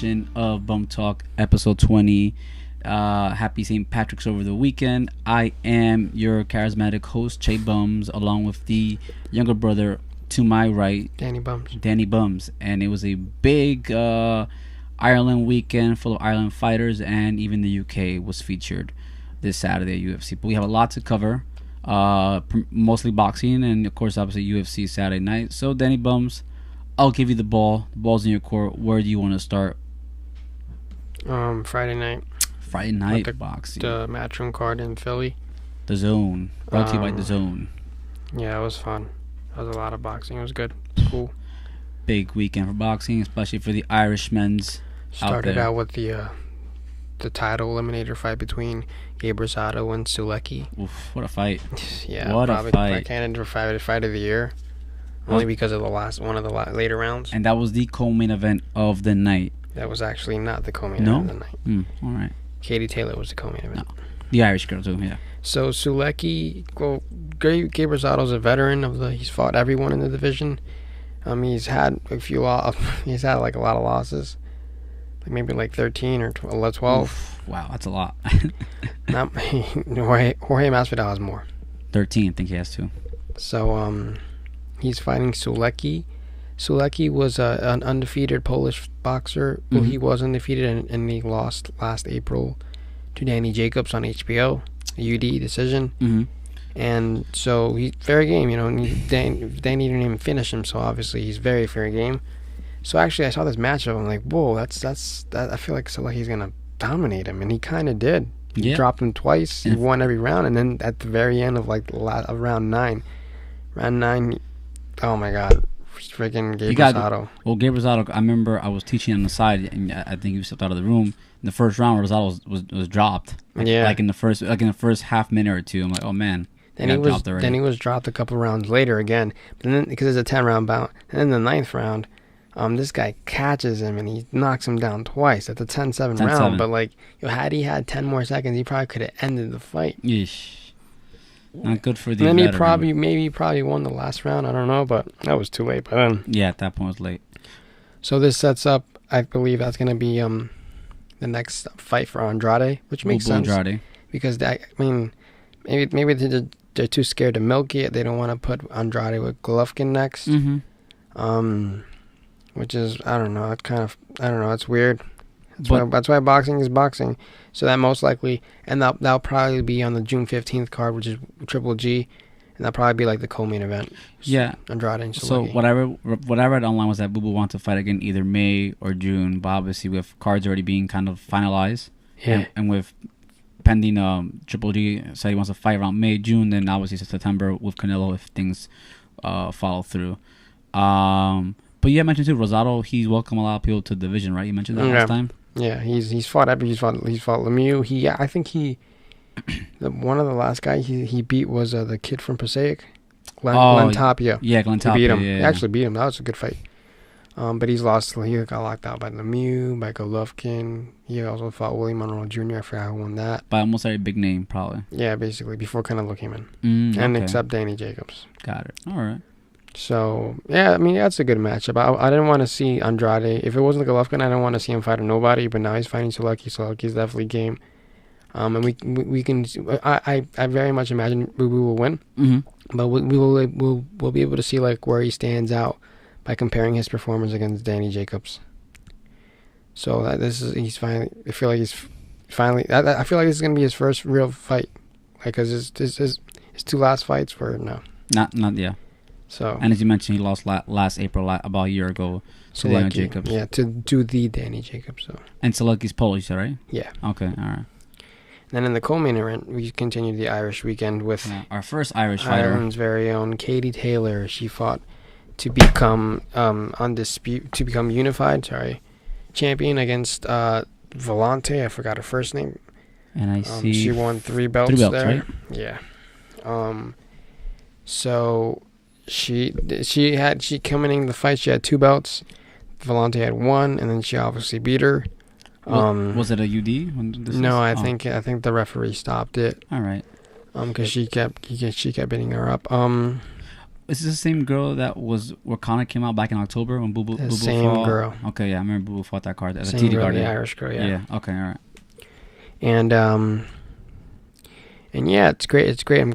edition of Bum Talk, episode 20. Happy St. Patrick's over the weekend. I am your charismatic host, Che Bums, along with the younger brother to my right, Danny Bums. And it was a big Ireland weekend full of Ireland fighters, and even the UK was featured this Saturday at UFC. But we have a lot to cover, mostly boxing, and of course, obviously UFC Saturday night. So, Danny Bums, I'll give you the ball. The ball's in your court. Where do you want to start? Friday night. Friday night boxing. The Matchroom card in Philly. The Zone. Brought to you by The Zone. Yeah, it was fun. That was a lot of boxing. It was good. It was cool. Big weekend for boxing, especially for the Irishmen's. Started out with the title eliminator fight between Gabe Rosado and Sulecki. Oof, what a fight. Yeah, what probably a fight. My candidate for fight of the year. Only because of one of the later rounds. And that was the co-main event of the night. That was actually not the co-main event of the night. All right. Katie Taylor was the co-main event. No. The Irish girl too, yeah. So Sulecki, Gabe Rosado's a veteran he's fought everyone in the division. He's had he's had like a lot of losses. Like maybe like 13 or 12. Oof, wow, that's a lot. Jorge Masvidal has more. 13, I think he has too. So he's fighting Sulecki. Sulecki was an undefeated Polish boxer. Well, he was undefeated and he lost last April to Danny Jacobs on HBO, a UD decision. Mm-hmm. And so he's fair game, and Danny didn't even finish him, so obviously he's very fair game. So actually, I saw this matchup. I'm like, whoa, that's I feel like Sulecki's gonna dominate him, and he kind of did. He dropped him twice. He won every round, and then at the very end of round 9, oh my god, freaking Gabe Rosado. Well, Gabe Rosado, I remember I was teaching on the side, and I think he stepped out of the room. In the first round, Rosado was dropped. Like in the first half minute or two. I'm like, oh man. Then he was dropped a couple rounds later again, but then because it's a 10-round bout, and then the 9th round, this guy catches him and he knocks him down twice at the 10-7 round. But had he had 10 more seconds, he probably could have ended the fight. Yeesh. Not good for the. And then he probably won the last round. I don't know, but that was too late by then. Yeah, at that point it was late. So this sets up, I believe that's going to be the next fight for Andrade, which makes sense. Andrade. Because maybe they're too scared to milk it. They don't want to put Andrade with Golovkin next. Mm-hmm. Which is, I don't know. It's weird. That's why boxing is boxing. So that most likely, and that'll probably be on the June 15th card, which is Triple G, and that'll probably be like the co-main event. Yeah. Andrade and Sulecki. So what I read online was that Boo Boo wants to fight again either May or June, but obviously with cards already being kind of finalized. Yeah. And with pending Triple G said he wants to fight around May, June, then obviously September with Canelo if things follow through. But yeah, I mentioned too, Rosado, he's welcomed a lot of people to the division, right? You mentioned that last time. Yeah, he's fought Lemieux. I think one of the last guys he beat was the kid from Passaic, Glenn Tapia. Yeah, Glenn Tapia. He beat him. Yeah. He actually beat him. That was a good fight. But he's lost. He got locked out by Lemieux, by Golovkin. He also fought Willie Monroe Jr. I forgot who won that. By almost every big name, probably. Yeah, basically before Canelo came in, except Danny Jacobs. Got it. All right. So yeah, that's a good matchup. I didn't want to see Andrade. If it wasn't Golovkin, I didn't want to see him fight nobody. But now he's fighting Sulecki. Sulecki's definitely game. And we can. I very much imagine Boo Boo will win. Mm-hmm. But we'll be able to see where he stands out by comparing his performance against Danny Jacobs. So he's finally. I feel like he's finally. I feel like this is gonna be his first real fight, because his two last fights were no. Not yeah. So, and as you mentioned, he lost last April, about a year ago, to Danny Jacobs. Yeah, to the Danny Jacobs. So. And Sulecki's Polish, right? Yeah. Okay, all right. Then in the co-main event, we continued the Irish weekend with our first Irish fighter, Ireland's very own Katie Taylor. She fought to become unified champion against Volante. I forgot her first name. And I see she won 3 belts. 3 belts, there. right? Yeah. So. She coming in the fight. She had 2 belts. Volante had 1, and then she obviously beat her. Was it a UD? No, I think the referee stopped it. All right. Because she kept beating her up. is this the same girl that where Conor came out back in October when Boo Boo Same fought? girl. Okay, yeah, I remember Boo Boo fought that card as a Same TD girl, card. the Yeah. Irish girl, yeah. Yeah. Okay. All right. And yeah, it's great. It's great.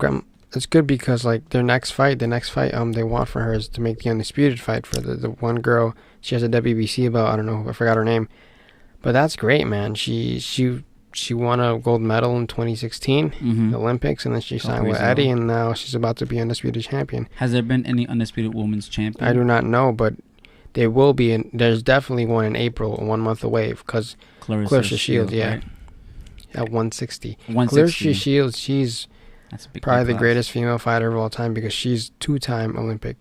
It's good because like the next fight they want for her is to make the undisputed fight for the one girl. She has a WBC about, I don't know, I forgot her name, but that's great, man. She won a gold medal in 2016 the Olympics, and then she signed with Eddie, and now she's about to be undisputed champion. Has there been any undisputed women's champion? I do not know, but there will be. There's definitely one in April, 1 month away, because Clarissa Shields, yeah. Right? At 160. Clarissa Shields, she's probably the greatest female fighter of all time because she's 2-time Olympic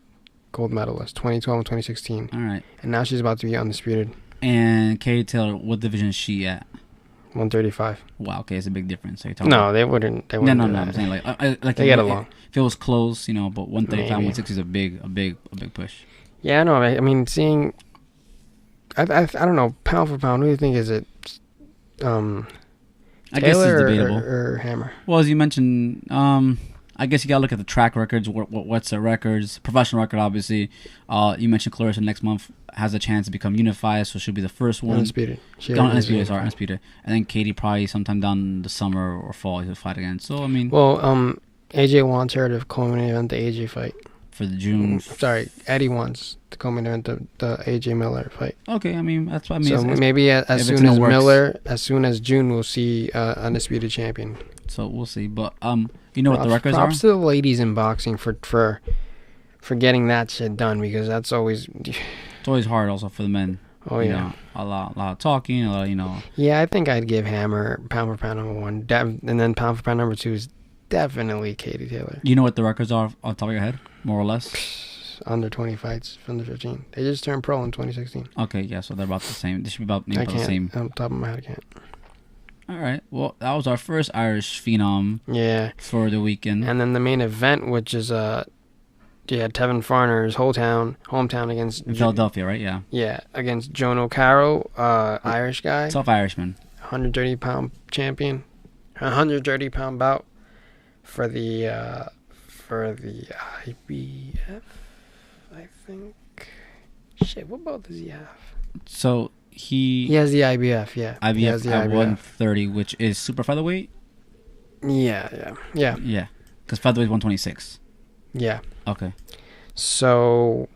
gold medalist, 2012 and 2016. All right. And now she's about to be undisputed. And Katie Taylor, what division is she at? 135. Wow, okay, it's a big difference. No, they wouldn't. No, I'm saying like they get along. If it was close, you know, but 135, 160 is a big push. Yeah, I know. I mean, seeing, I don't know, pound for pound, who do you think is it? I guess it's debatable. Or Hammer? Well, as you mentioned, I guess you gotta look at the track records. What's the records? Professional record, obviously. You mentioned Clarissa next month has a chance to become unified, so she'll be the first one. Undisputed. Undisputed. And then Katie probably sometime down the summer or fall to fight again. So I mean, well, AJ wants her to co-main event the AJ fight for the June. Sorry, Eddie wants to co-main event the AJ Miller fight. Okay, I mean that's what I mean. So maybe as soon as Miller, as soon as June, we'll see undisputed champion. So we'll see, but you know what the records are? Props to the ladies in boxing for getting that shit done, because that's always it's always hard also for the men. Oh yeah, know, a lot of talking, a lot, you know. Yeah, I think I'd give Hammer pound for pound number 1, and then pound for pound number 2 is definitely Katie Taylor. You know what the records are off the top of your head, more or less? Under 20 fights, under 15. They just turned pro in 2016. Okay, yeah, so they're about the same. They should be about the same. On top of my head, I can't. All right. Well, that was our first Irish phenom. Yeah. For the weekend. And then the main event, which is Tevin Farmer's hometown against Philadelphia, right? Yeah. Yeah, against Jono Carroll, Irish guy. Tough Irishman. 130-pound champion. 130-pound bout for the IBF, I think. Shit, what belt does he have? So he has the IBF, yeah. IBF has the at 130, which is super featherweight. Yeah. Because featherweight is 126. Yeah. Okay. So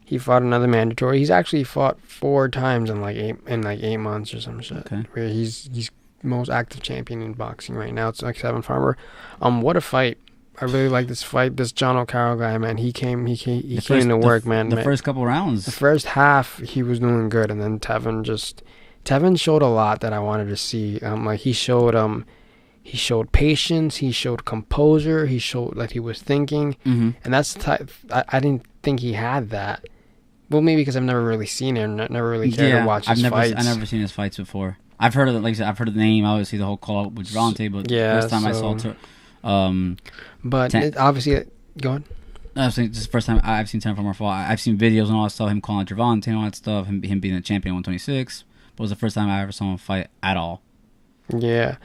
he fought another mandatory. He's actually fought 4 times in like 8 months or some shit. Okay. Where he's most active champion in boxing right now. It's like Tevin Farmer. What a fight! I really like this fight. This John O'Carroll guy, man. He came to work, man. The first couple rounds. The first half, he was doing good, and then Tevin showed a lot that I wanted to see. Like he showed patience, he showed composure, he showed that he was thinking, and that's the type. I didn't think he had that. Well, maybe because I've never really seen him, never really cared to watch his fights. I've never seen his fights before. I've heard of it, like I said, I've heard of the name. I always see the whole call out with Javante, but the first time I saw it. But obviously, go on. I was saying, this is the first time I've seen Tevin Farmer fall. I've seen videos and all that stuff, him calling out Javante and all that stuff, him being a champion 126. But it was the first time I ever saw him fight at all. Yeah.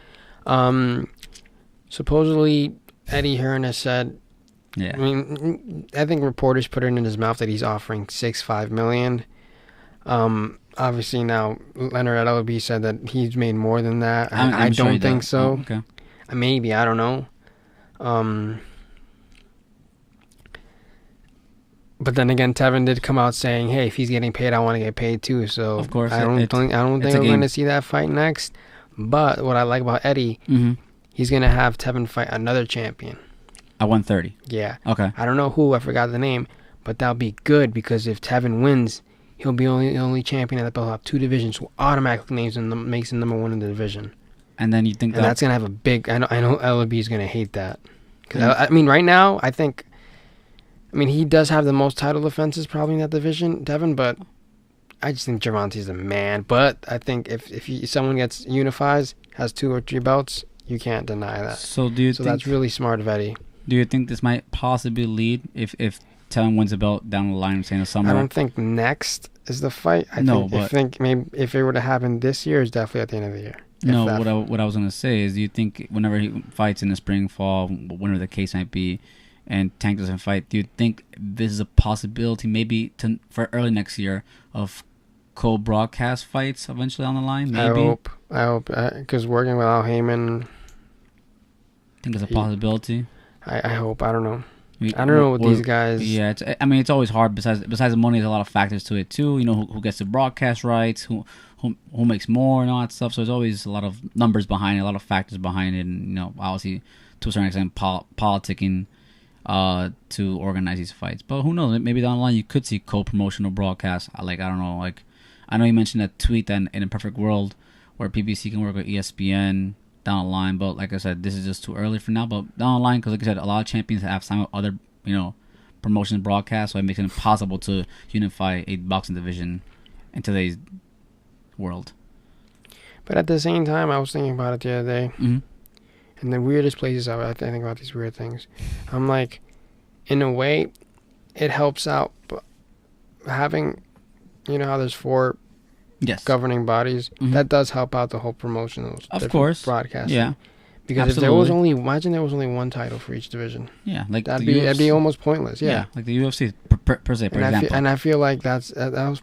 Supposedly, Eddie Hearn has said, I mean, I think reporters put it in his mouth that he's offering $6.5 million. Obviously now Leonard Ellaby said that he's made more than that. I don't think so. Oh, okay. Maybe, I don't know. But then again, Tevin did come out saying, "Hey, if he's getting paid, I want to get paid too." So of course, I don't think we're going to see that fight next. But what I like about Eddie, he's going to have Tevin fight another champion at 130. Yeah. Okay. I don't know who. I forgot the name, but that'll be good because if Tevin wins, he'll be the only champion that will have 2 divisions who automatically makes him number 1 in the division. And then you think that's gonna have a big. I know LB is gonna hate that. Cause I mean, right now, I think. I mean, he does have the most title defenses probably in that division, Tevin. But I just think Gervonta's the man. But I think if someone gets unifies, has 2 or 3 belts, you can't deny that. So think that's really smart of Eddie. Do you think this might possibly lead if Tevin wins a belt down the line, say in the summer? I don't think next is the fight. I think maybe if it were to happen this year, it's definitely at the end of the year. No, what I was gonna say is, do you think whenever he fights in the spring, fall, whenever the case might be, and Tank doesn't fight, do you think this is a possibility maybe for early next year of co-broadcast fights eventually on the line? Maybe. I hope, because working with Al Heyman, Think it's a possibility. I hope. I don't know. I don't know what these guys. Yeah, it's always hard. Besides the money, there's a lot of factors to it too. You know, who gets the broadcast rights, who makes more, and all that stuff. So there's always a lot of numbers behind it, a lot of factors behind it, and obviously to a certain extent, politicking to organize these fights. But who knows? Maybe down the line you could see co-promotional broadcasts. I don't know. Like, I know you mentioned that tweet that in a perfect world where PBC can work with ESPN down the line, but like I said, this is just too early for now. But down the line, because like I said, a lot of champions have signed with other promotions broadcasts, so it makes it impossible to unify a boxing division in today's world. But at the same time, I was thinking about it the other day, and the weirdest places I think about these weird things. I'm like, in a way, it helps out, but having, how there's 4 governing bodies, that does help out the whole promotional, of course, broadcasting. Yeah, because absolutely. if there was only, imagine there was only one title for each division. Yeah, like that'd be almost pointless. Yeah, like the UFC per se, for example. And I feel like that was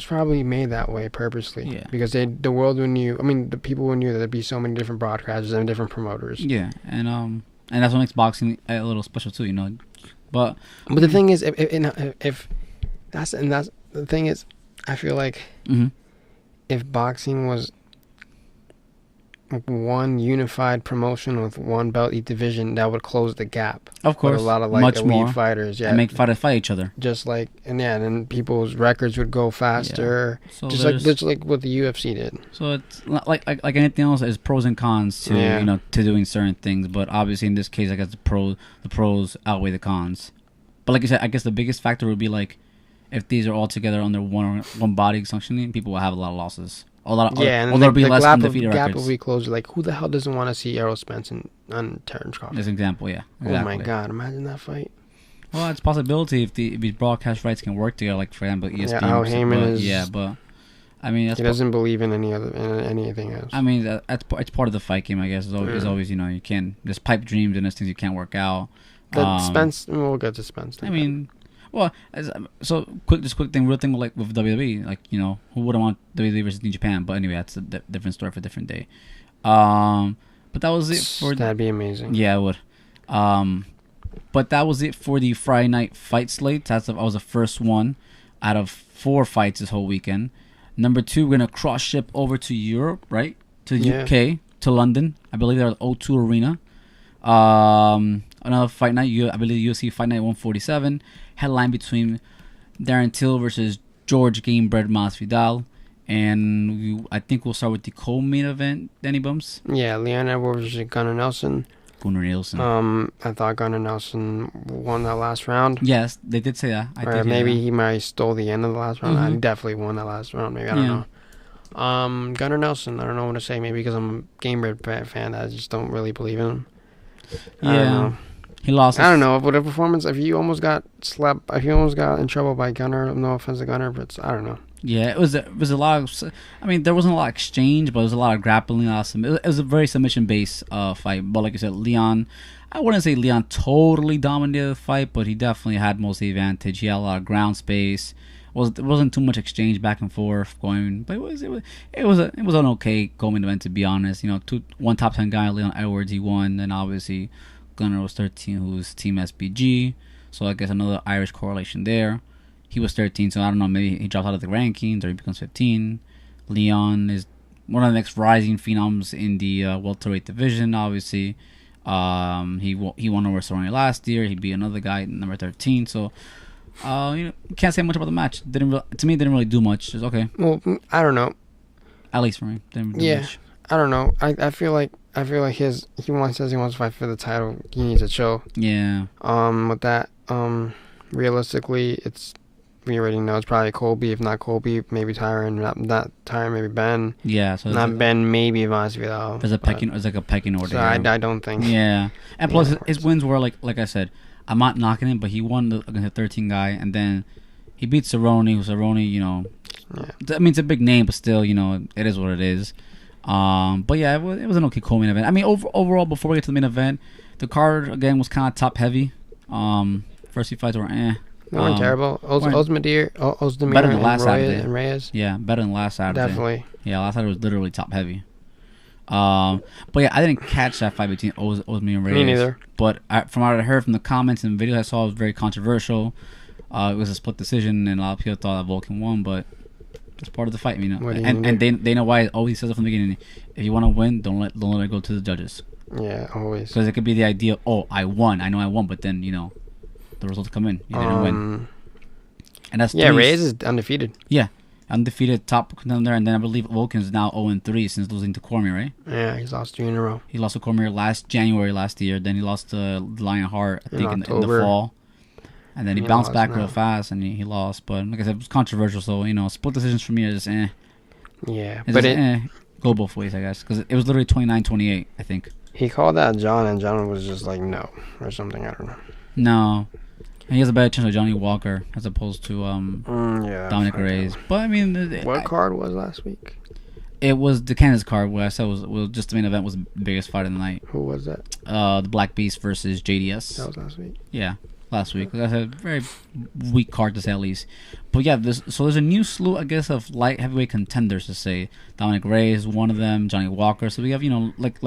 probably made that way purposely. Yeah, because the world knew. I mean, the people knew that there'd be so many different broadcasters and different promoters. Yeah, and that's what makes boxing a little special too. But the thing is, if that's the thing is, I feel like. If boxing was one unified promotion with one belt each division, that would close the gap. Of course, with a lot of much elite more fighters, and make fighters fight each other. Just like, and then people's records would go faster. Yeah. So just like what the UFC did. So it's like anything else, there's pros and cons to to doing certain things. But obviously in this case, I guess the pros outweigh the cons. But like I said, I guess the biggest factor would be like, if these are all together under one body functioning, people will have a lot of losses. And there'll be less undefeated records. The gap will be closer. Like, who the hell doesn't want to see Errol Spence and Terrence Crawford? As an example, yeah. Exactly. Oh my God, imagine that fight. Well, it's a possibility if these broadcast rights can work together, like for example ESPN. Yeah, Al Heyman is. Yeah, but I mean, he doesn't believe in anything else. I mean, it's part of the fight game, I guess. It's always you can, there's pipe dreams and there's things you can't work out. Spence, we'll get to Spence. I mean. Well, so quick thing, real thing with WWE, like who wouldn't want WWE versus New Japan? But anyway, that's a different story for a different day. But that was it for. That'd be amazing. Yeah, it would. But that was it for the Friday night fight slate. I was the first one out of 4 fights this whole weekend. Number 2, we're gonna cross ship over to Europe, right? To the UK, to London. I believe they're at O2 Arena. Another fight night, I believe UFC Fight Night 147. Headline between Darren Till versus George Gamebred Masvidal. And I think we'll start with the co-main event, Danny Bums. Yeah, Leon Edwards versus Gunnar Nelson. I thought Gunnar Nelson won that last round. Yes, they did say that. Maybe he might have stole the end of the last round. I definitely won that last round. Maybe, I don't know. Gunnar Nelson, I don't know what to say. Maybe because I'm a Gamebred fan, I just don't really believe in him. Yeah. I don't know. He lost. I don't know, but a performance. If you almost got slapped, if you almost got in trouble by Gunnar, no offense to Gunnar, but I don't know. Yeah, it was a lot of. I mean, there wasn't a lot of exchange, but there was a lot of grappling. It was a very submission based fight. But like I said, Leon, I wouldn't say Leon totally dominated the fight, but he definitely had most of the advantage. He had a lot of ground space. It wasn't too much exchange back and forth going, but it was an okay co-main event, to be honest. One top 10 guy, Leon Edwards, he won, and obviously Gunnar was 13, who's Team SBG. So I guess another Irish correlation there. He was 13, so I don't know, maybe he drops out of the rankings or he becomes 15. Leon is one of the next rising phenoms in the welterweight division, obviously. He won over Cerrone last year. He beat another guy, number 13. So, can't say much about the match. To me, it didn't really do much. Just okay. Well, I don't know. At least for me, didn't do much. I don't know. I feel like says he wants to fight for the title. He needs a show. Yeah. With that, realistically, we already know it's probably Colby. If not Colby, maybe Tyron. Not Tyron, maybe Ben. Yeah. So not Ben, maybe Masvidal. There's a pecking order. So I don't think. Yeah. And plus, his wins were like I said. I'm not knocking him, but he won against a 13 guy, and then he beat Cerrone. I mean, it's a big name, but still, it is what it is. But yeah, it was an okay co-main event. I mean, overall, before we get to the main event, the card again was kind of top heavy. First few fights were eh. They weren't terrible. Ozdemir better than last and Saturday. And Reyes. Yeah, better than last Saturday. Definitely. Yeah, last Saturday was literally top heavy. But yeah, I didn't catch that fight between Ozdemir and Reyes. Me neither. But from what I heard from the comments and videos I saw, it was very controversial. It was a split decision, and a lot of people thought that Volkan won, but it's part of the fight, you know. And they know why. Always says it from the beginning. If you want to win, don't let it go to the judges. Yeah, always. Because it could be the idea. Oh, I won. I know I won, but then you know, the results come in. You didn't win. And that's Reyes is undefeated. Yeah, undefeated top contender, and then I believe Volkan is now 0-3 since losing to Cormier, right? Yeah, he's lost 3 in a row. He lost to Cormier January last year. Then he lost to Lionheart, I think, in the fall. And then he bounced back real fast, and he lost. But like I said, it was controversial. So, you know, split decisions for me are just Yeah, it's but go both ways, I guess. Because it was literally 29-28, I think. He called out John, and John was just like, no, or something. I don't know. No. And he has a better chance with Johnny Walker as opposed to Dominic Reyes. But, I mean... What card was last week? It was the Kansas card where I said was just the main event was the biggest fight of the night. Who was that? The Black Beast versus JDS. That was last week? Yeah. Last week. That's a very weak card to say at least. But yeah, there's a new slew, I guess, of light heavyweight contenders to say. Dominic Reyes, one of them, Johnny Walker. So we have, you know, like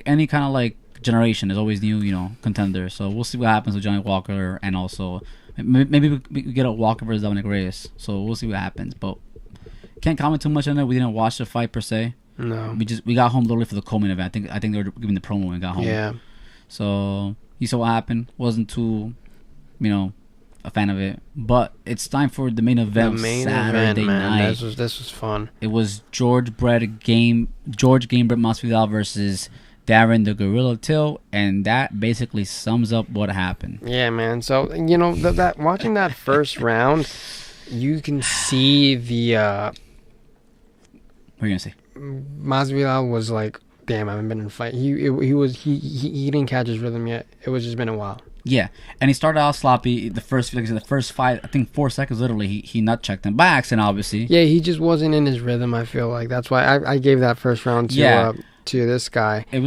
any kind of like generation, there's always new, you know, contenders. So we'll see what happens with Johnny Walker, and also maybe we get a Walker versus Dominic Reyes. So we'll see what happens. But can't comment too much on it. We didn't watch the fight per se. No. We got home literally for the co-main event. I think they were giving the promo when we got home. Yeah. So you saw what happened. Wasn't too, you know, a fan of it. But it's time for the main event. Saturday night. This was fun. It was George Gamebred Masvidal versus Darren the Gorilla Till, and that basically sums up what happened. Yeah, man. So you know that watching that first round, you can see the. What are you gonna say? Masvidal was like, damn, I haven't been in a fight. He didn't catch his rhythm yet. It was just been a while. Yeah, and he started out sloppy. The first 5, I think 4 seconds, literally, he nut checked him by accident, obviously. Yeah, he just wasn't in his rhythm. I feel like that's why I gave that first round to this guy. It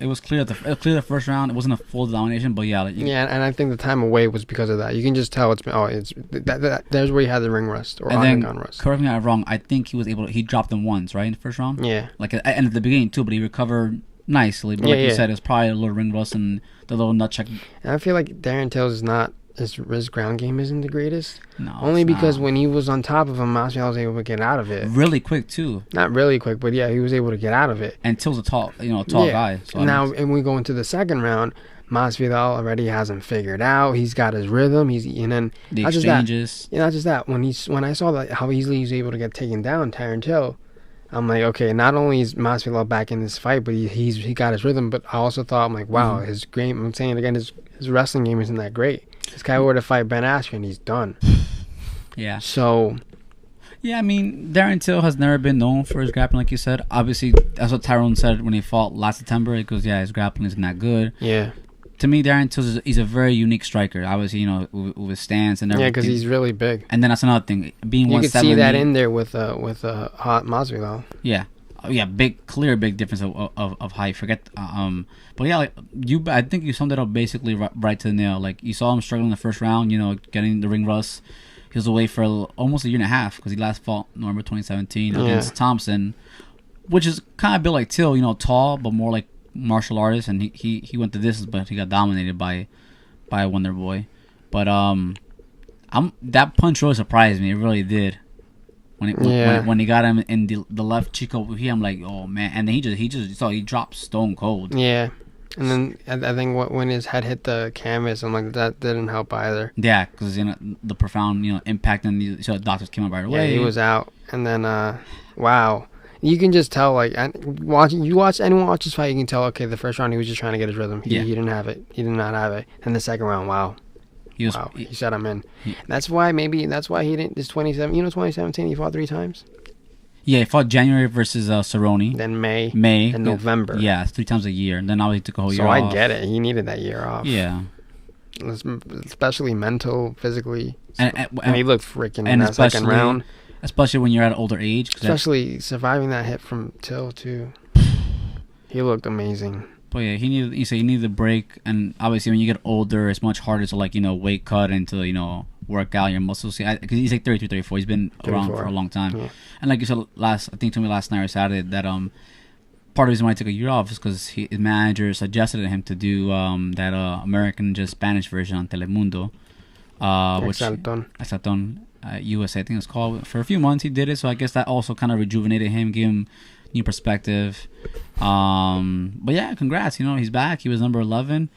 was clear the first round. It wasn't a full domination, but yeah. And I think the time away was because of that. You can just tell there's where he had the ring rust or octagon rust. Correct me if I'm wrong. I think he dropped him once, right, in the first round. Yeah. And at the beginning too, but he recovered nicely. But you said, it was probably a little ring rust and the little nut check. And I feel like Darren Till is not. His ground game isn't the greatest. No, only because when he was on top of him, Masvidal was able to get out of it. Really quick too. Not really quick, but yeah, he was able to get out of it. And Till's a tall guy. So and we go into the second round. Masvidal already has him figured out. He's got his rhythm. And then the exchanges. Not just that. When I saw that how easily he's able to get taken down, Darren Till, I'm like, okay, not only is Masvidal back in this fight, but he got his rhythm. But I also thought, I'm like, wow, his game. I'm saying it again, his wrestling game isn't that great. This guy were to fight Ben Askren, he's done. Yeah. So. Yeah, I mean, Darren Till has never been known for his grappling, like you said. Obviously, that's what Tyrone said when he fought last September. He goes, yeah, his grappling isn't that good. Yeah. To me, Darren Till he's a very unique striker. Obviously, you know, with his stance and everything. Yeah, because he's really big. And then that's another thing. Being 170. You could see that in there with hot Masvidal. Yeah. Yeah, clear difference of height. But yeah, I think you summed it up basically right to the nail. Like, you saw him struggling in the first round, you know, getting the ring rust. He was away for almost a year and a half because he last fought November 2017 against Thompson, which is kind of built like Till, you know, tall but more like martial artist. And he went the distance, but he got dominated by Wonder Boy. But that punch really surprised me. It really did. When he got him in the left cheek over here, I'm like, oh man! And then he dropped stone cold. Yeah, and then I think when his head hit the canvas, I'm like, that didn't help either. Yeah, because the profound impact, and the doctors came up right away. Yeah, he was out, and then wow, you can just tell anyone watch this fight, you can tell. Okay, the first round he was just trying to get his rhythm. He didn't have it. He did not have it. And the second round, wow. He said I'm in. That's why he didn't. This 2017 he fought 3 times. Yeah, he fought January versus Cerrone. Then May, and November. Yeah, it's 3 times a year. And then now he took a whole year off. So I get it. He needed that year off. Yeah, especially mental, physically. And he looked freaking in that second round. Especially when you're at an older age. Especially surviving that hit from Till too. He looked amazing. But yeah, he needed a break, and obviously when you get older, it's much harder to like weight cut and to work out your muscles. Because he's like 33, 34. He's been around for a long time, and like you said I think to me last night or Saturday that part of the reason why I took a year off is because his manager suggested to him to do that American just Spanish version on Telemundo, which Exalton USA I think it's called. For a few months he did it, so I guess that also kind of rejuvenated him, gave him new perspective. But yeah, congrats. He's back. He was number 11.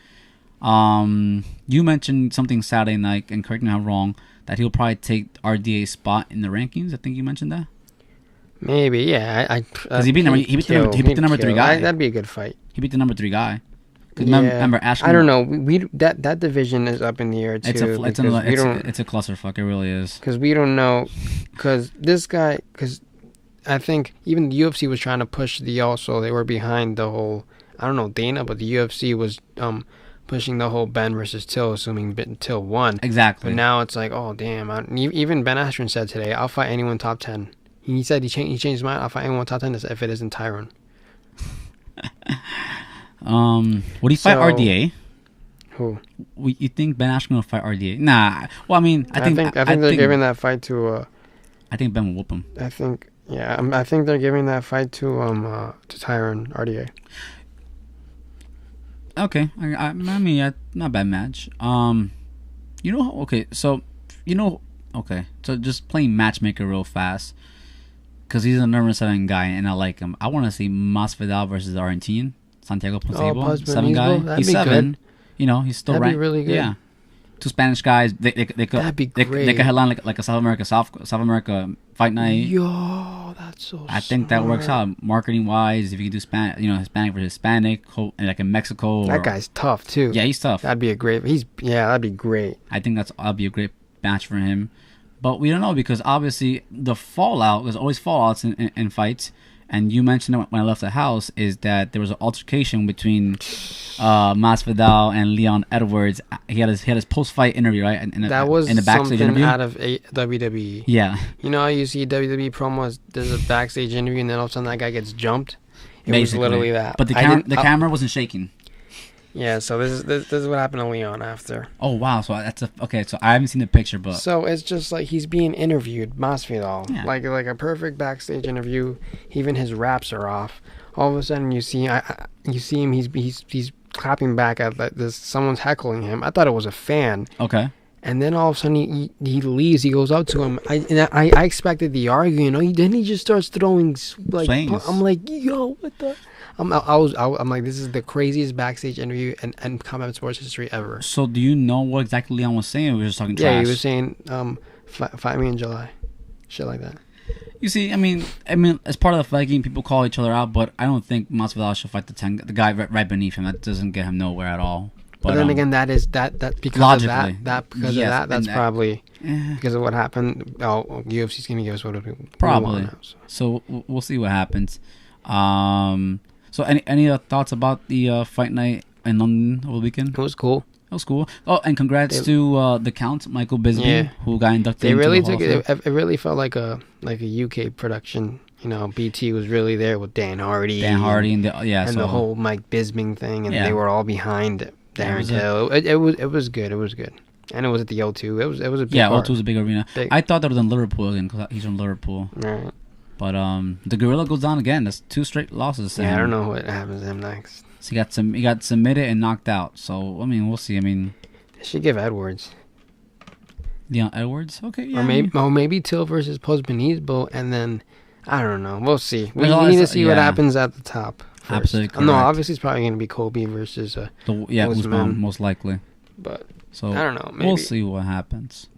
You mentioned something Saturday night, and correct me if I'm wrong, that he'll probably take RDA's spot in the rankings. I think you mentioned that. Maybe, yeah. Because he beat the number 3 guy. That'd be a good fight. He beat the number 3 guy. Yeah. Remember Ashman? I don't know. That division is up in the air too. It's a clusterfuck. It really is. Because we don't know. Because this guy. Because I think even the UFC was trying to push they were behind the whole. I don't know Dana, but the UFC was pushing the whole Ben versus Till, assuming Till won. Exactly. But now it's like, oh damn. Even Ben Askren said today, I'll fight anyone top 10. He said he changed his mind. I'll fight anyone top 10 if it isn't Tyrone. Would he fight RDA? Who? You think Ben Askren will fight RDA? Nah. Well, I mean, I think they're giving that fight to. I think Ben will whoop him. I think they're giving that fight to Tyrone RDA. Okay, I mean, not bad match. Okay, so just playing matchmaker real fast, because he's a number 7 guy and I like him. I want to see Masvidal versus the Argentine Santiago Ponzinibbio, 7 guy. He's 7. Good. He's still That'd ranked. be really good. Yeah, 2 Spanish guys. They could. That'd be great. They could headline like a South America fight night. Yo, that's so. I think that works out marketing wise. If you could do Hispanic versus Hispanic, like in Mexico. That guy's tough too. Yeah, he's tough. That'd be great. That'd be great. I think that'll be a great match for him. But we don't know, because obviously the fallout, there's always fallouts in fights. And you mentioned it when I left the house, is that there was an altercation between Masvidal and Leon Edwards. He had his post-fight interview, right? That was in the backstage interview out of WWE. Yeah. You know how you see WWE promos, there's a backstage interview, and then all of a sudden that guy gets jumped? It Basically. was literally that. But the camera wasn't shaking. Yeah, so this is what happened to Leon after. Oh wow, so so I haven't seen the picture, but so it's just like he's being interviewed, Masvidal, like a perfect backstage interview. Even his raps are off. All of a sudden, you see him. He's clapping back at this. Someone's heckling him. I thought it was a fan. Okay. And then all of a sudden he leaves. He goes up to him. I expected the argument. Then he just starts throwing like. I'm like, yo, what the. I'm like, this is the craziest backstage interview and combat sports history ever. So do you know what exactly Leon was saying? Or we were just talking trash? Yeah, he was saying, fight me in July, shit like that. You see, I mean, as part of the fight game, people call each other out, but I don't think Masvidal should fight the guy right beneath him. That doesn't get him nowhere at all. But then again, that because logically, that's probably because of what happened. UFC's gonna give us what we probably. Want now, so we'll see what happens. So any thoughts about the fight night in London over the weekend? It was cool. Oh, and congrats to the Count, Michael Bisping, who got inducted. They really into the took it. It really felt like a UK production. BT was really there with Dan Hardy. And the whole Mike Bisping thing, and they were all behind Darren Till. It was good. It was good, and it was at the O2. It was a big O2 was a big arena. I thought that was in Liverpool again because he's from Liverpool. Right. But the Gorilla goes down again. That's 2 straight losses. Yeah, I don't know what happens to him next. So he got submitted and knocked out. So I mean, we'll see. I mean, they should give Edwards. Yeah, Edwards. Okay, yeah. Or maybe Till versus Post-Benizbo, and then I don't know. We'll see. We need to see what happens at the top first. Absolutely correct. No, obviously it's probably going to be Colby versus Usman, most likely. But so I don't know. Maybe. We'll see what happens.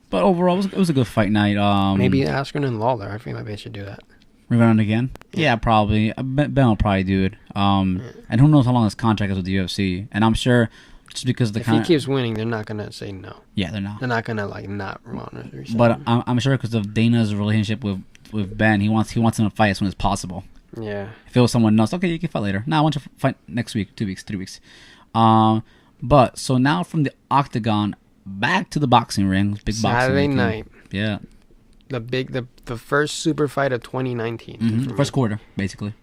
But overall, it was a good fight night. Maybe Askren and Lawler. I feel like they should do that. Rerun it again? Yeah, probably. Ben will probably do it. And who knows how long his contract is with the UFC. And I'm sure just because if he keeps winning, they're not going to say no. Yeah, they're not. They're not going to not want to. But I'm sure because of Dana's relationship with Ben, he wants him to fight as soon as possible. Yeah. If it was someone else, okay, you can fight later. No, I want you to fight next week, 2 weeks, 3 weeks. But so now from the octagon back to the boxing ring, big Saturday boxing night. Yeah. The first super fight of 2019. First quarter, basically.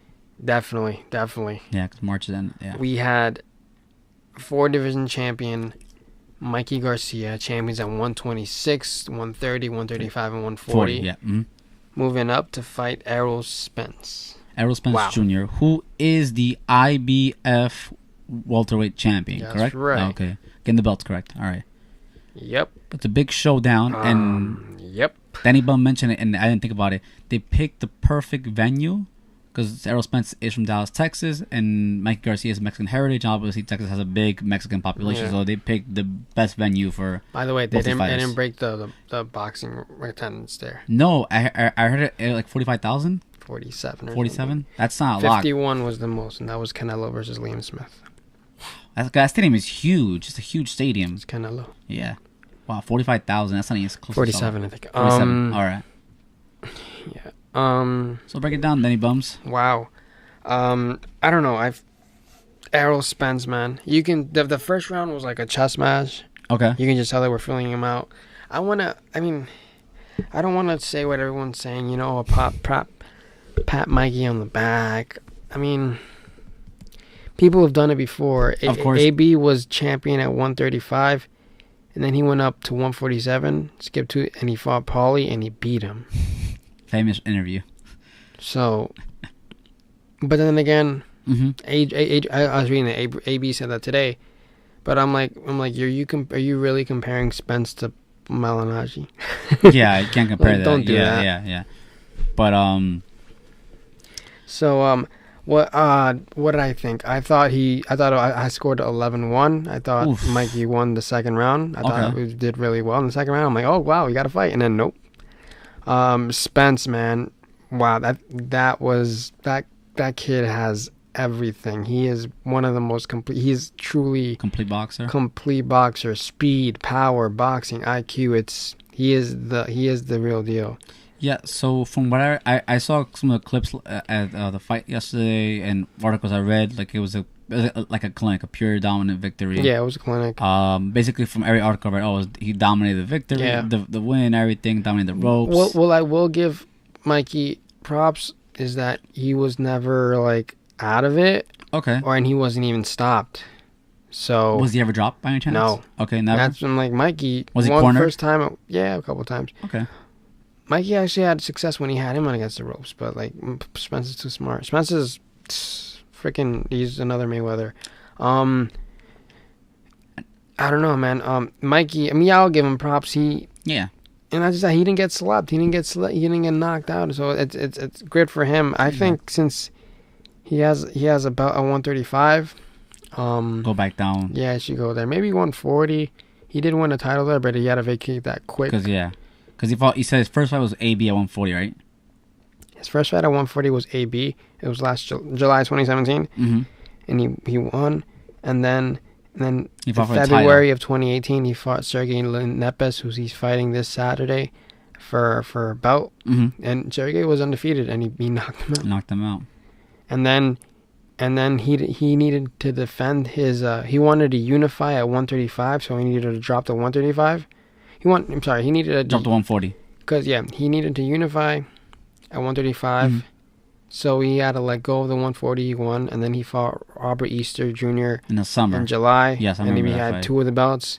Definitely. Yeah, because March then. Yeah. We had 4-division champion Mikey Garcia, champions at 126, 130, 135, and 140. Yeah. Mm-hmm. Moving up to fight Errol Spence. Errol Spence Jr., who is the IBF welterweight champion, That's correct? right. Okay. Getting the belts correct. All right. Yep. It's a big showdown, and Yep. Danny Bum mentioned it, and I didn't think about it. They picked the perfect venue because Errol Spence is from Dallas, Texas, and Mike Garcia is Mexican heritage. Obviously, Texas has a big Mexican population, so they picked the best venue for. By the way, they didn't break the boxing attendance there. No, I heard it like 45,000. 47. 47. That's not a lot. 51 was the most, and that was Canelo versus Liam Smith. That stadium is huge. It's a huge stadium. It's Canelo. Yeah. Wow, 45,000. That's not even close. 47, I think. 47. All right. Yeah. So break it down, Danny Bums. Wow. I don't know. Errol Spence, man. You can. The first round was like a chess match. Okay. You can just tell they were filling him out. I don't want to say what everyone's saying. You know, pat Mikey on the back. I mean, people have done it before. Of course. AB was champion at 135. And then he went up to 147, skipped to, and he fought Paulie, and he beat him. Famous interview. So, but then again, Mm-hmm. I was reading that AB said that today, but I'm like, are you really comparing Spence to Malignaggi? Yeah, I can't compare that. Don't do that. Yeah. But So what did I think? I thought I scored 11-1. I thought Mikey won the second round. I thought he did really well in the second round. I'm like, oh wow, we got to fight, and then nope. Spence, man, wow, that kid has everything. He is one of the most complete. He's truly complete boxer. Complete boxer, speed, power, boxing, IQ. He is the real deal. Yeah, so from what I saw some of the clips at the fight yesterday and articles I read, like it was like a clinic, a pure dominant victory. Yeah, it was a clinic. Basically from every article I read, he dominated the victory, the win, everything, dominated the ropes. Well, I will give Mikey props is that he was never like out of it. Okay. And he wasn't even stopped. So was he ever dropped by any chance? No. Okay, never. That's when like Mikey was he cornered? First time. Yeah, a couple of times. Okay. Mikey actually had success when he had him on against the ropes, but like Spence is too smart. Spence is freaking. He's another Mayweather. I don't know, man. Mikey. I mean, I'll give him props. And I just he didn't get slapped. He didn't get knocked out. So it's good for him. I think since he has a belt at 135. Go back down. Yeah, he should go there. Maybe 140. He did win a title there, but he had to vacate that quick. Because he said his first fight was AB at 140, right? His first fight at 140 was AB. It was last July 2017. Mm-hmm. And he won. And then in February of 2018, he fought Sergey Nepes, who's he's fighting this Saturday for a belt. Mm-hmm. And Sergey was undefeated, and he knocked him out. And then he needed to defend his. He wanted to unify at 135, so he needed to drop to 135. He needed to drop to 140. Because he needed to unify at 135. Mm-hmm. So he had to let go of the 140 he won, and then he fought Robert Easter Jr. in the summer, in July. Yes, I and remember he that had fight. 2 of the belts,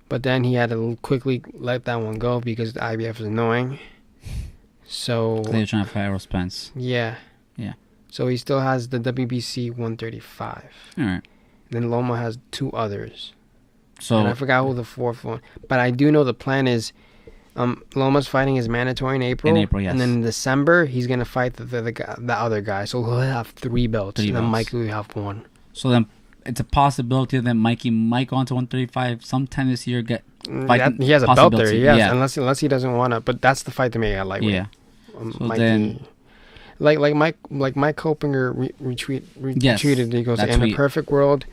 but then he had to quickly let that one go because the IBF was annoying. So they were trying to fight Errol Spence. Yeah. So he still has the WBC 135. All right. Then Loma has 2 others. So and I forgot who the 4th one. But I do know the plan is Loma's fighting is mandatory in April. In April, yes. And then in December, he's going to fight the other guy. So he'll have 3 belts. And then Mikey will have 1. So then it's a possibility that Mikey might go on to 135 sometime this year. He has a belt there, yes. Unless he doesn't want to. But that's the fight to make at lightweight. Yeah. So Mikey, then... Like Mike Copinger retweeted. He goes, in a perfect world,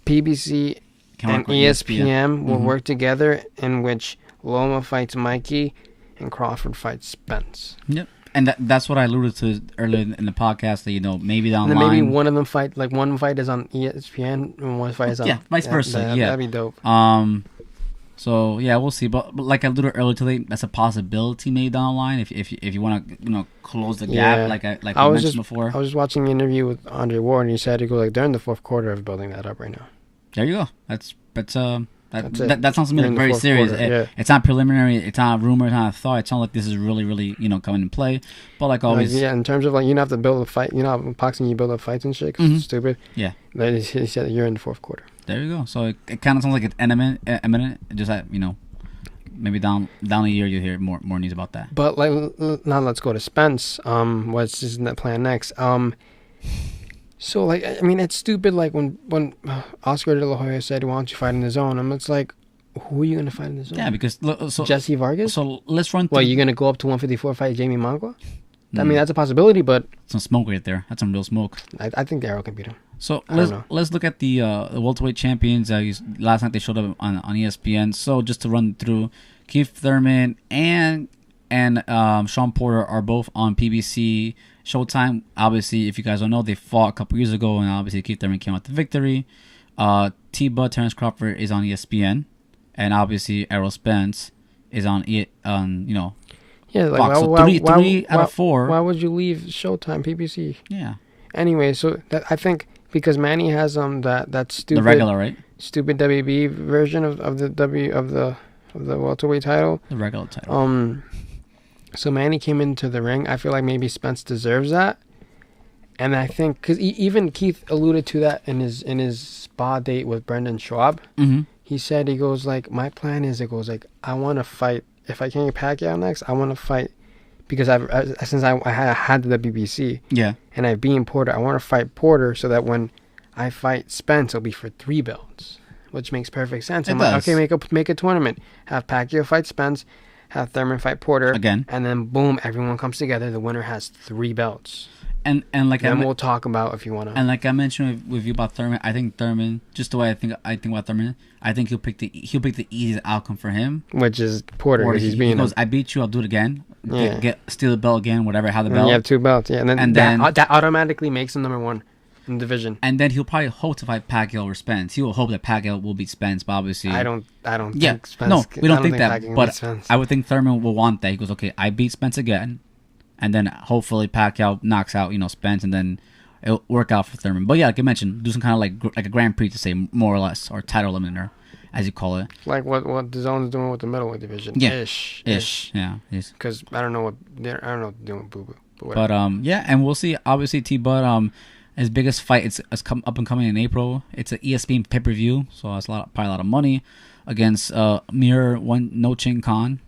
PBC and ESPN will work together, in which Loma fights Mikey and Crawford fights Spence. Yep. And that's what I alluded to earlier in the podcast, that, maybe down the line. Maybe one of them fight, like one fight is on ESPN and one fight is on... Yeah, vice versa. That'd be dope. So yeah, we'll see. But like I alluded earlier today, that's a possibility maybe down the line if you want to close the gap like I mentioned before. I was just watching an interview with Andre Ward, and he said he goes like they're in the fourth quarter of building that up right now. There you go. That sounds to me like very serious. Yeah. It's not preliminary. It's not a rumor. It's not a thought. It sounds like this is really, really, coming in play. But like always, in terms of like you don't have to build a fight. You know, how boxing you build up fights and shit. 'Cause it's stupid. Yeah. He said you're in the fourth quarter. There you go. So it kind of sounds like it's imminent. Just that maybe down a year you hear more news about that. But like now let's go to Spence. What's his plan next? So like I mean it's stupid. Like when Oscar De La Hoya said, "Why don't you fight in the zone?" It's like, who are you gonna fight in the zone? Yeah, because Jesse Vargas. So let's run. Well, you're gonna go up to 154 fight Jamie Mangwa? I mean that's a possibility, but some smoke right there. That's some real smoke. I think Darryl can beat him. So let's look at the welterweight champions. Last night they showed up on ESPN. So just to run through, Keith Thurman and Sean Porter are both on PBC Showtime. Obviously, if you guys don't know, they fought a couple years ago, and obviously Keith Thurman came out the victory. T-Bud Terrence Crawford is on ESPN, and obviously Errol Spence is on Yeah, like Fox. So three out of 4. Why would you leave Showtime PBC? Yeah. Anyway, so I think because Manny has that stupid the regular, right? Stupid WB version of the welterweight title. The regular title. So Manny came into the ring. I feel like maybe Spence deserves that, and I think because even Keith alluded to that in his spa date with Brendan Schaub. Mm-hmm. He said he goes like my plan is I want to fight if I can get Pacquiao next. I want to fight because since I had the WBC. Yeah. And I've beaten Porter. I want to fight Porter so that when I fight Spence, it'll be for 3 belts, which makes perfect sense. I'm like, okay, make a tournament. Have Pacquiao fight Spence, have Thurman fight Porter again, and then boom, everyone comes together. The winner has 3 belts. And like then we'll talk about if you want to. And like I mentioned with you about Thurman, I think Thurman, just the way I think about Thurman, I think he'll pick the easiest outcome for him, which is Porter. He goes, I beat you, I'll do it again. Yeah. Steal the belt again, whatever. Have the belt. You have 2 belts, yeah, and then that automatically makes him number 1 in the division. And then he'll probably hope to fight Pacquiao or Spence. He will hope that Pacquiao will beat Spence, but obviously I don't yeah, think Spence. No, we don't think that. But I I would think Thurman will want that. He goes, okay, I beat Spence again. And then hopefully Pacquiao knocks out, Spence, and then it'll work out for Thurman. But yeah, like I mentioned, do some kind of like a Grand Prix to say more or less, or title eliminator, as you call it. Like what the zone's doing with the middleweight division. Yeah, ish. Yeah. Because I don't know what they're doing with Boo Boo. But yeah, and we'll see. Obviously, T-Bud, his biggest fight is come up and coming in April. It's an ESPN pay-per-view, so that's probably a lot of money against Mir No Chin Khan.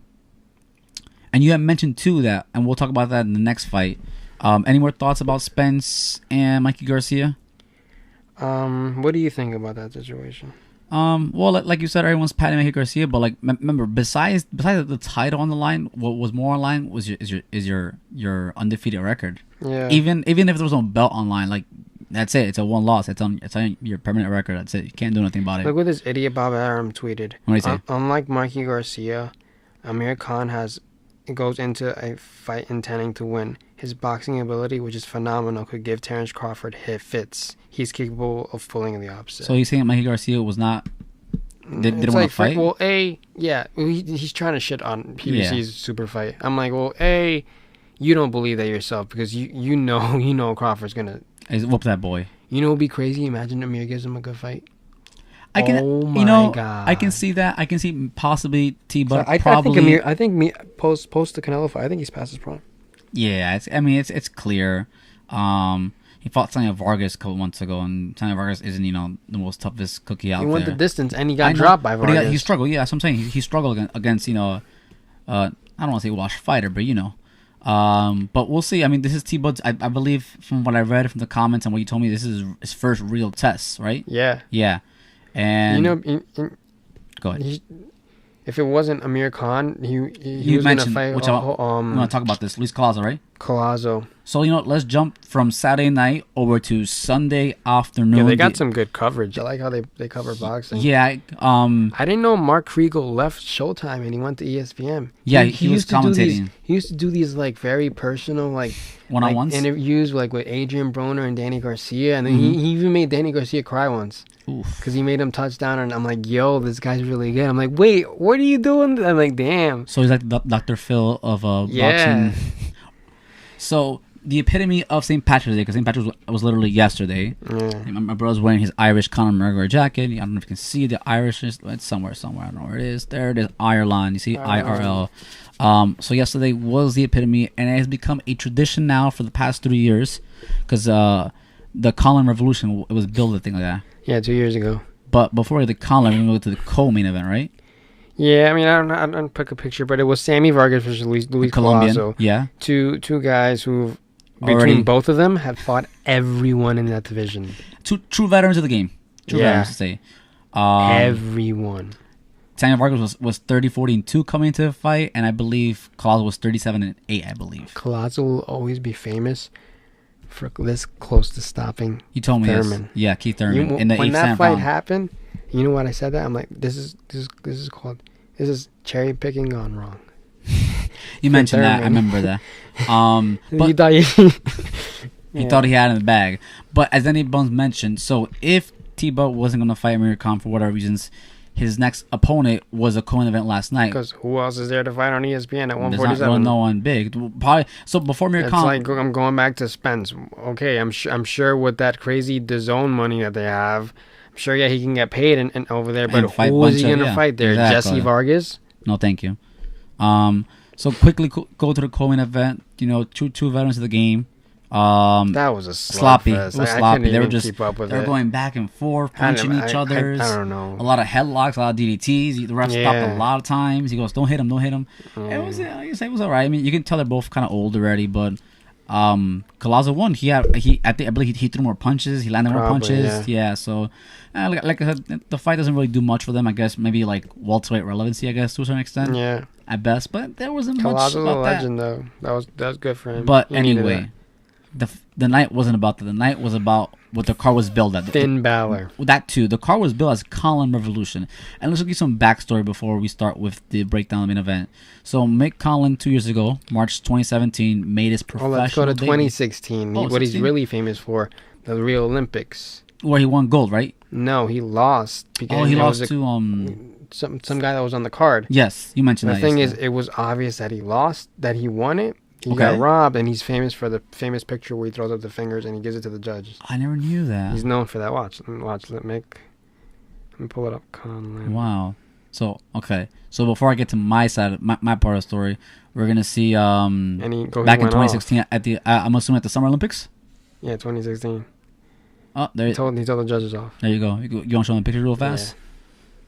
And you have mentioned too that, and we'll talk about that in the next fight. Any more thoughts about Spence and Mikey Garcia? What do you think about that situation? Well, like you said, everyone's patting Mikey Garcia, but like remember, besides the title on the line, what was more on the line was your undefeated record. Yeah. Even if there was no belt on line, like that's it. It's a 1 loss. It's on your permanent record. That's it. You can't do anything about it. Look what this idiot Bob Arum tweeted. What did he say? Unlike Mikey Garcia, Amir Khan goes into a fight intending to win. His boxing ability, which is phenomenal, could give Terrence Crawford fits. He's capable of pulling the opposite. So he's saying Mikey Garcia was not didn't want to fight? Well, he's trying to shit on PBC's super fight. I'm like, well, you don't believe that yourself because you know Crawford's gonna whoop that boy. You know, it'd be crazy. Imagine Amir gives him a good fight. God. I can see that. I can see possibly T-Bud. Probably. I think Amir post the Canelo fight. I think he's past his prime. Yeah, it's clear. He fought Tanya Vargas a couple months ago, and Tanya Vargas isn't the most toughest cookie out there. He went the distance, and he got dropped by Vargas. But he struggled. Yeah, that's what I'm saying. He struggled against I don't want to say wash fighter, but but we'll see. I mean, this is T-Bud's. I believe from what I read from the comments and what you told me, this is his first real test, right? Yeah. Yeah. And go ahead. If it wasn't Amir Khan, he was going to fight. Which I want to talk about this. Luis Collazo, right? Collazo. So let's jump from Saturday night over to Sunday afternoon. Yeah, they got some good coverage. I like how they cover boxing. Yeah. I didn't know Mark Kriegel left Showtime and he went to ESPN. Yeah, he was commentating. He used to do these like very personal one-on-ones interviews with Adrian Broner and Danny Garcia, and then he even made Danny Garcia cry once. Oof. because he made him touchdown, and I'm like, yo, this guy's really good. I'm like, wait, what are you doing? I'm like, damn. So he's like the Dr. Phil of Yeah. boxing. So the epitome of St. Patrick's Day, because St. Patrick's was literally yesterday. Yeah. My brother's wearing his Irish Conor McGregor jacket. I don't know if you can see the Irish. It's somewhere. I don't know where it is. There it is, Ireland. You see IRL. So yesterday was the epitome, and it has become a tradition now for the past 3 years, because the Conlan Revolution, it was billed a thing like that. Yeah, 2 years ago. But before the Conlan, we're going to go to the co-main event, right? Yeah, I mean, I don't pick a picture, but it was Sammy Vargas versus Luis Colombian, Collazo. yeah. Two guys who, between Already- both of them, have fought everyone in that division. Two true veterans of the game. True Yeah. veterans to say. Everyone. Sammy Vargas was 30-40-2 coming into the fight, and I believe Collazo was 37-8, I believe. Collazo will always be famous for this close to stopping. You told me this. Thurman. Yeah, Keith Thurman. In the When 8th that round. fight happened, you know what I said that? I'm like, this is cherry picking gone wrong. You mentioned that. I Thurman. remember that. But You thought he thought he had it in the bag. But as Danny Bones mentioned, so if Tebow wasn't going to fight Amir Khan for whatever reasons, his next opponent was a co-main event last night. Because who else is there to fight on ESPN at There's not 147? really no one big. Probably, so before Amir It's Khan, like I'm going back to Spence. Okay, I'm sure with that crazy DAZN money that they have, I'm sure he can get paid and over there. But And fight who is he bunch of- gonna fight there? exactly. Jesse Vargas? no, thank you. So quickly go to the co-main event. You know, two veterans of the game. That was a Sloppy. It slugfest. was I sloppy. couldn't They were even just keep up with they were it. going back and forth, I punching don't- each I other. don't know. A lot of headlocks, a lot of DDTs. The ref stopped Yeah. a lot of times. He goes, "Don't hit him, don't hit him." It was, like I say, it was alright. I mean, you can tell they're both kind of old already, but Collazo won. I believe he threw more punches. He landed more Probably, punches. Yeah. So, like I said, the fight doesn't really do much for them. I guess maybe like welterweight relevancy. I guess to a certain extent, Yeah, at best. But there wasn't much Collazo's a about that. legend though. That was good for him. But He needed anyway, the night wasn't about that. The night was about what the car was built at. that. Finn Balor. That too. The car was built as Conlan Revolution. And let's give you some backstory before we start with the breakdown of the main event. So Mick Conlan 2 years ago, March 2017, made his Oh, professional let's go to debut, 2016. Oh, What he's 16? really famous for, the Rio Olympics. where he won gold, right? No, he lost because Oh, he there was lost to some guy that was on the card. yes, you mentioned The that. thing yesterday. is, it was obvious that he lost, that he won it. He Okay. got robbed, and he's famous for the famous picture where he throws up the fingers and he gives it to the judge. I never knew that. He's known for that. Watch, let me pull it up. Conlan. Wow. So okay. So before I get to my side, my part of the story, we're gonna see And he back in went off. 2016 at the I'm assuming at the Summer Olympics. Yeah, 2016. Oh, there, He told the judges off. there you go. You want to show them the picture real fast?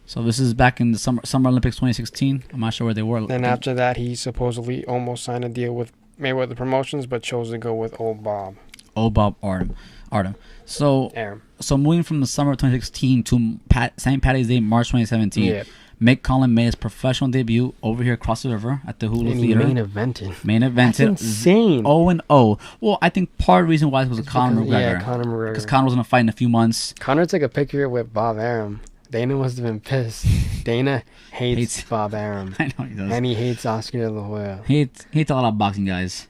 So this is back in the Summer Olympics 2016. I'm not sure where they were. Then after that, he supposedly almost signed a deal with Mayweather Promotions, but chose to go with Old Bob Bob Artem. So Arum. moving from the summer of 2016 to St. Patty's Day, March 2017, Yeah, Mick Conlan made his professional debut over here across the river at the Hulu and he Theater. main evented. Main That's evented. insane. 0-0. Well, I think part of the reason why it was a Conor Because- yeah, McGregor. Conor McGregor. Because Conor was going to fight in a few months. Conor took a picture with Bob Arum. Dana must have been pissed. Dana hates Bob Arum. I know he does. And he hates Oscar De La Hoya. He hates a lot of boxing guys.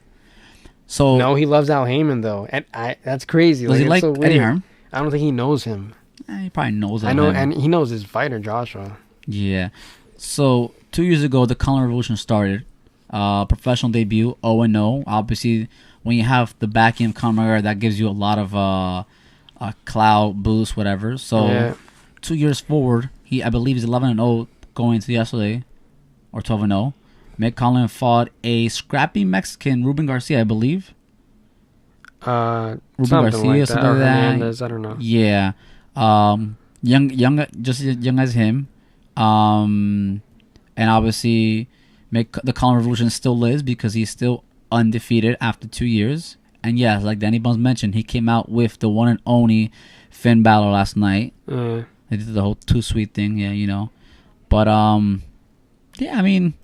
So No, he loves Al Heyman, though. And that's crazy. does he it's like so Eddie weird. Hearn? I don't think he knows him. He probably knows I know, him. and he knows his fighter, Joshua. Yeah. So 2 years ago, the Conlan Revolution started. Professional debut, 0-0. Obviously, when you have the backing of Conor McGregor, that gives you a lot of clout boost, whatever. So Yeah. 2 years forward, I believe he's 11-0 going into yesterday, or 12-0. Mick Conlan fought a scrappy Mexican, Ruben Garcia, I believe. Ruben Garcia, something like that. something Or like that. Hernandez, I don't know. Yeah. Young, just as young as him. And obviously, the Conlan Revolution still lives because he's still undefeated after 2 years. And yeah, like Danny Bones mentioned, he came out with the one and only Finn Balor last night. Yeah. They did the whole too sweet thing, yeah, you know. But yeah, I mean,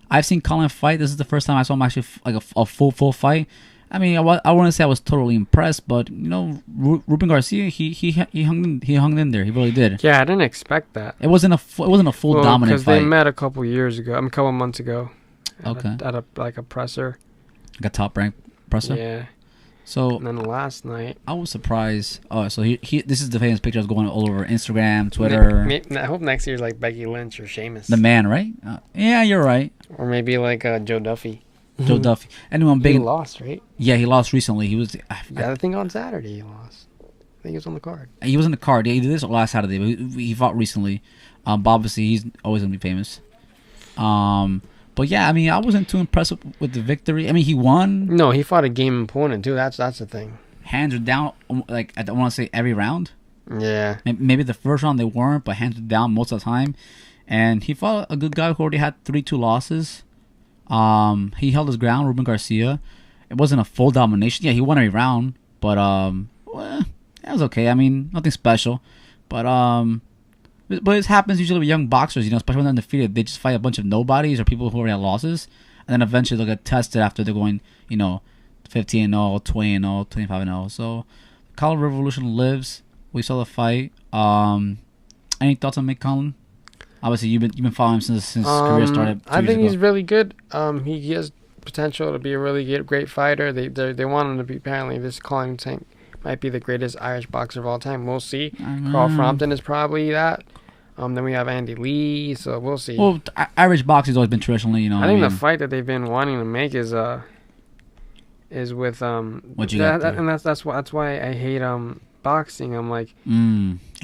I've seen Conlan fight. This is the first time I saw him actually like a full fight. I mean, I wouldn't say I was totally impressed, but you know, Ruben Garcia, he hung in there. He really did. Yeah, I didn't expect that. It wasn't a full dominant because fight. they met a couple years ago. A couple months ago. Okay. At a presser. Like a top rank presser. Yeah. So And then last night, I was surprised. Oh, so he this is the famous picture that's going all over Instagram, Twitter. I hope next year's like Becky Lynch or Sheamus. The man, right? Yeah, you're right. Or maybe like Joe Duffy. Joe Duffy. Anyone big? He lost, right? Yeah, he lost recently. He was. I think on Saturday he lost. I think he was on the card. He was in the card. Yeah, he did this last Saturday, but he fought recently. But obviously, he's always gonna be famous. But yeah, I mean, I wasn't too impressed with the victory. I mean, he won. No, he fought a game opponent too. That's the thing. Hands are down. Like I don't want to say every round. Yeah. Maybe the first round they weren't, but hands are down most of the time. And he fought a good guy who already had 3-2 losses. He held his ground, Ruben Garcia. It wasn't a full domination. Yeah, he won every round, but well, it was okay. I mean, nothing special. But it happens usually with young boxers, you know, especially when they're undefeated. They just fight a bunch of nobodies or people who already have losses, and then eventually they'll get tested after they're going, you know, 15-0, 20-0, 25-0. So, Color Revolution lives. We saw the fight. Any thoughts on Mick Conlan? Obviously, you've been following him since his career started. I think he's really good. He has potential to be a really great fighter. They want him to be. Apparently, this Conlan tank might be the greatest Irish boxer of all time. We'll see. Carl Frampton is probably that. Then we have Andy Lee, so we'll see. Well, Irish boxing's always been traditionally, you know. I think the fight that they've been wanting to make is with what you got there? And that's why I hate boxing. I'm like,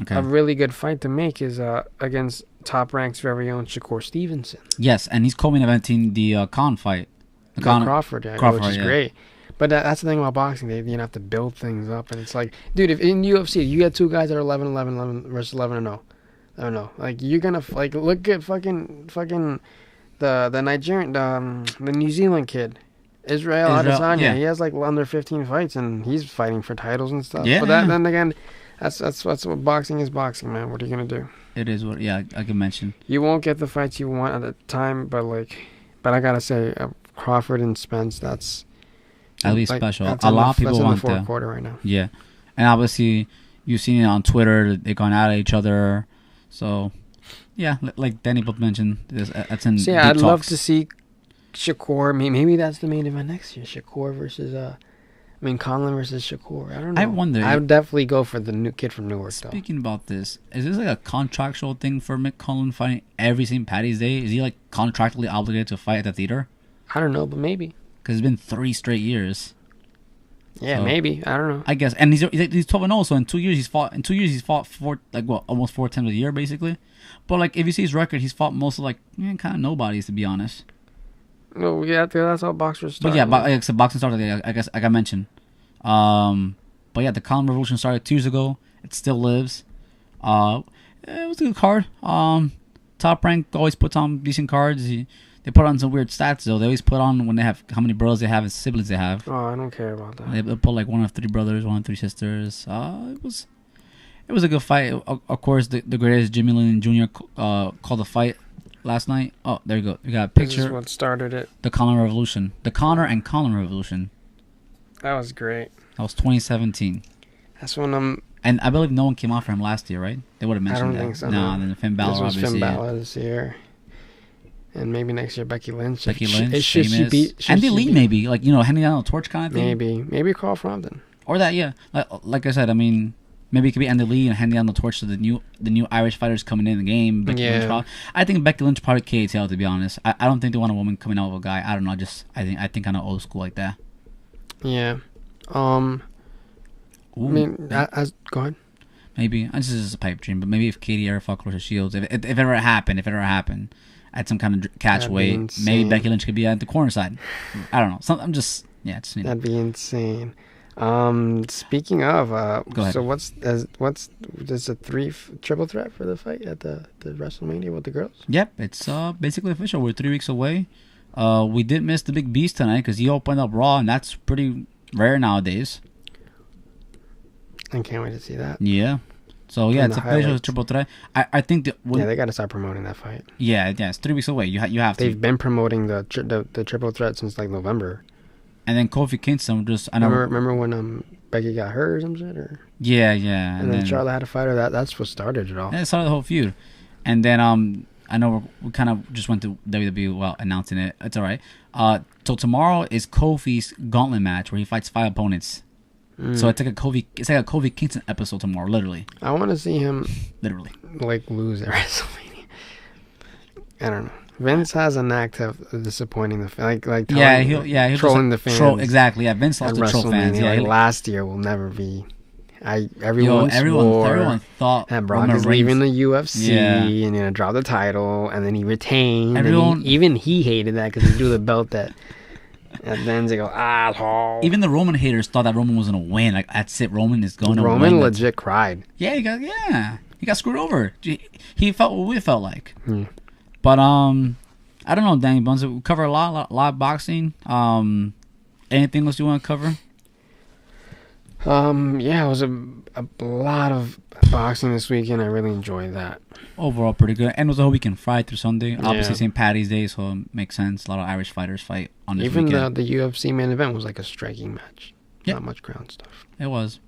okay. A really good fight to make is against Top Rank's very own Shakur Stevenson. Yes, and he's co-main eventing the Khan fight. Crawford, which is great. But that's the thing about boxing. You have to build things up, and it's like, dude, if in UFC you get two guys that are 11-11 versus 11-0, I don't know. Like you're gonna look at fucking the Nigerian the New Zealand kid, Israel Adesanya. Yeah. He has like under 15 fights, and he's fighting for titles and stuff. Yeah. But then again, that's what boxing is, boxing, man. What are you gonna do? It is what. Yeah, I can mention. You won't get the fights you want at the time, but I gotta say, Crawford and Spence. That's at least special. A lot of people want that. That's in the fourth quarter right now. Yeah, and obviously you've seen it on Twitter. They've gone at each other. So, yeah, like Danny both mentioned, that's in. So yeah, I'd love to see Shakur. Maybe that's the main event next year. Shakur versus Conlan versus Shakur. I don't know. I wonder. I would definitely go for the new kid from Newark. Speaking about this, is this like a contractual thing for Mick Conlan fighting every St. Patty's Day? Is he like contractually obligated to fight at the theater? I don't know, but maybe. Because it's been 3 straight years. Yeah, so, maybe. I don't know. I guess, and he's 12-0. So in 2 years he's fought. In 2 years he's fought almost 4 times a year basically. But like if you see his record, he's fought most of kind of nobodies, to be honest. No, yeah, that's how boxers start. But yeah, boxing started. I guess like I mentioned. But yeah, the Colin Revolution started 2 years ago. It still lives. It was a good card. Top Rank always puts on decent cards. They put on some weird stats though. They always put on when they have how many brothers they have and siblings they have. Oh, I don't care about that. They put like 1 of 3 brothers, 1 of 3 sisters. It was a good fight. Of course, the greatest Jimmy Lin Jr. Called the fight last night. Oh, there you go. You got a picture. This is what started it. The Conor Revolution. The Conor and Conlan Revolution. That was great. That was 2017. That's when And I believe no one came out for him last year, right? They would have mentioned that. I don't think so. No, and then Finn Balor obviously. This was Finn Balor this year. And maybe next year Becky Lynch. Sheamus. Andy Lee maybe. Handing down a torch kind of thing. Maybe Carl Frampton. Or that, yeah. Like I said, I mean, maybe it could be Andy Lee and handing down the torch to the new Irish fighters coming in the game. Becky Lynch. I think Becky Lynch probably KTL, to be honest. I don't think they want a woman coming out with a guy. I don't know. I think kind of old school like that. Yeah. Ooh, I mean, go ahead. Maybe this is a pipe dream, but maybe if Katie ever fought Clarissa Shields, if it ever happened, at some kind of catch weight, maybe Becky Lynch could be at the corner side. I don't know. That'd be insane. Speaking of, go ahead. So what's there's a triple threat for the fight at the WrestleMania with the girls? Yep, it's basically official. We're 3 weeks away. We did miss the big beast tonight because he opened up Raw, and that's pretty rare nowadays. I can't wait to see that. Yeah. So yeah, it's official triple threat. I think that they got to start promoting that fight. Yeah, it's 3 weeks away. You have to. They've been promoting the triple threat since like November. And then Kofi Kingston remember when Becky got hurt or some shit or. Yeah. And then Charlotte had a fighter. That's what started it all. Yeah, it started the whole feud. And then I know we kind of just went to WWE while announcing it. It's all right. So tomorrow is Kofi's gauntlet match where he fights 5 opponents. So it's like a Kofi Kingston episode tomorrow, literally. I want to see him literally like lose at WrestleMania. I don't know. Vince has a knack of disappointing the fans. Like he'll trolling the fans. Exactly. Yeah, Vince loves to troll fans. Yeah, like last year will never be. Everyone thought that Brock is leaving the UFC and gonna drop the title, and then he retained. Even he hated that because he drew the belt that. And then they go, asshole. Even the Roman haters thought that Roman was gonna win. Like, that's it. Roman is going to win. Roman legit cried. Yeah, he got screwed over. He felt what we felt like. But I don't know, Danny Bones. We cover a lot of boxing. Anything else you want to cover? Yeah, it was a lot of boxing this weekend. I really enjoyed that. Overall, pretty good. And it was a whole weekend, Friday through Sunday. Obviously, St. Patty's Day, so it makes sense. A lot of Irish fighters fight on this weekend. Even the UFC main event was like a striking match. Yep. Not much ground stuff. It was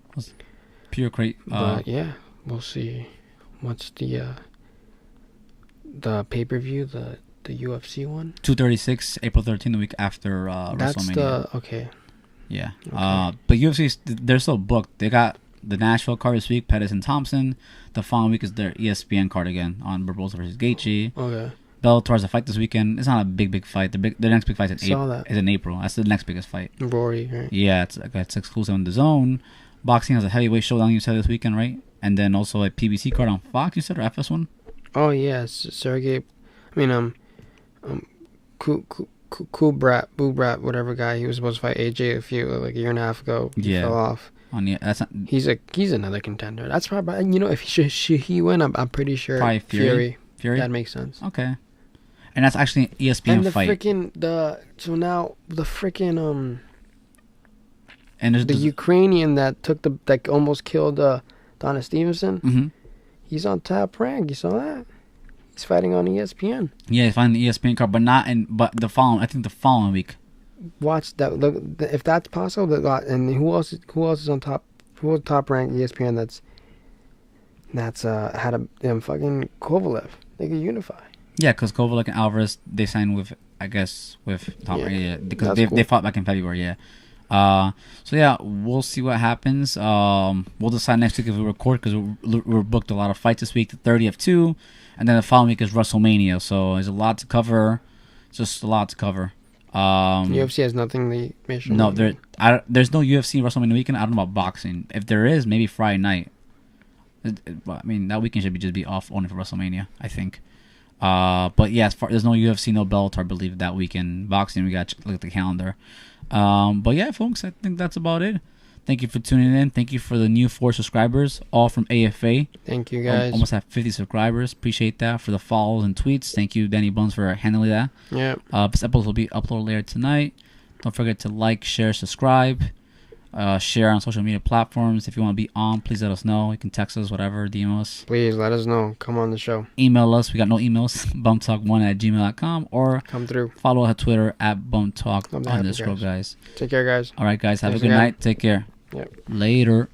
pure crate. But yeah, we'll see. What's the pay-per-view, the UFC one? 236, April 13th, the week after WrestleMania. Okay. Yeah. Okay. But UFC, they're still booked. They got the Nashville card this week, Pettis and Thompson. The following week is their ESPN card again on Barboza versus Gaethje. Okay. Bellator's a fight this weekend. It's not a big fight. The next big fight is in April. That's the next biggest fight. Rory, right? Yeah, it's exclusive on the Zone. Boxing has a heavyweight showdown, you said, this weekend, right? And then also a PBC card on Fox, you said, or FS1? Oh, yes. Kubrat, whatever guy, he was supposed to fight AJ like a year and a half ago. He fell off. He's another contender. That's probably, if he win, I'm pretty sure. Probably Fury. That makes sense. Okay. And that's actually an ESPN fight. And the Ukrainian that almost killed Donna Stevenson. Mm-hmm. He's on Top Rank. You saw that? He's fighting on ESPN. Yeah, he's fighting the ESPN card, but the following week. Watch that. Look, if that's possible, and who else is on top? Who was Top Rank ESPN? That's had a fucking Kovalev. They could unify. Yeah, because Kovalev and Alvarez, they signed with Top Rank. Yeah, because they fought back in February. Yeah. So yeah, we'll see what happens. We'll decide next week if we record, because we're booked a lot of fights this week. The 30th too, and then the following week is WrestleMania. So there's a lot to cover. Just a lot to cover. UFC has nothing. No, there's no UFC WrestleMania weekend. I don't know about boxing. If there is, maybe Friday night. That weekend should just be off only for WrestleMania, I think. But yeah, there's no UFC, no Bellator, I believe, that weekend. Boxing, we got to look at the calendar. But yeah, folks, I think that's about it. Thank you for tuning in. Thank you for the new 4 subscribers, all from AFA. Thank you, guys. Almost have 50 subscribers. Appreciate that. For the follows and tweets, thank you, Danny Bones, for handling that. Yeah. This episode will be uploaded later tonight. Don't forget to like, share, subscribe. Share on social media platforms. If you want to be on, please let us know. You can text us, whatever, DM us. Please let us know. Come on the show. Email us. We got no emails. bumtalk1@gmail.com, or come through. Follow us on Twitter @bumtalk_, guys. Take care, guys. All right, guys. Have a good night. Take care. Yep. Later.